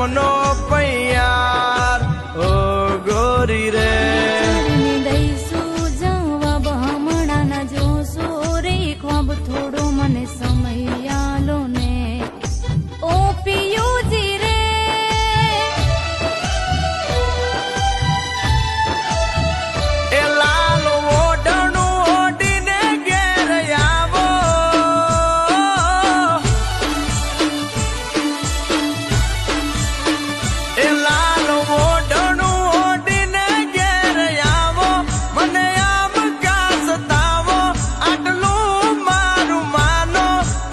પ્રેમનો પૈયાર ઓ ગોરી રે દઈશું જવાબ હમણાં જોશો રે ખ્વાબ થોડો મને સમય આલો ને ઓ પિયુજી રે એ લાલ ઓઢણું ઓઢીને ઘેર આવો એ લાલ ઓઢણું ઓઢીને ઘેર આવો મને આમ કા સતાવો આટલું મારું માનો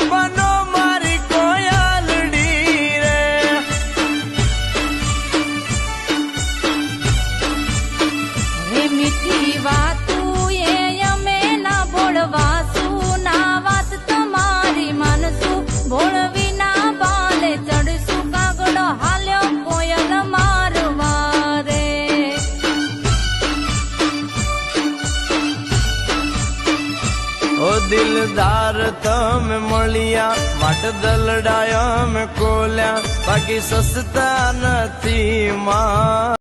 બનો મારી કોયલડી રે હે મીઠી વાતું એ અમે ના બોળવાશું ના વાત તમારી માનશું બોળવી ના બાલે ચડશું કાગડો હાલ્યો કોયલ મારવા રે ઓ દિલદાર તમે મળ્યા વાટ દલડાયા મેં કોલ્યા બાકી સસ્તા નથી માં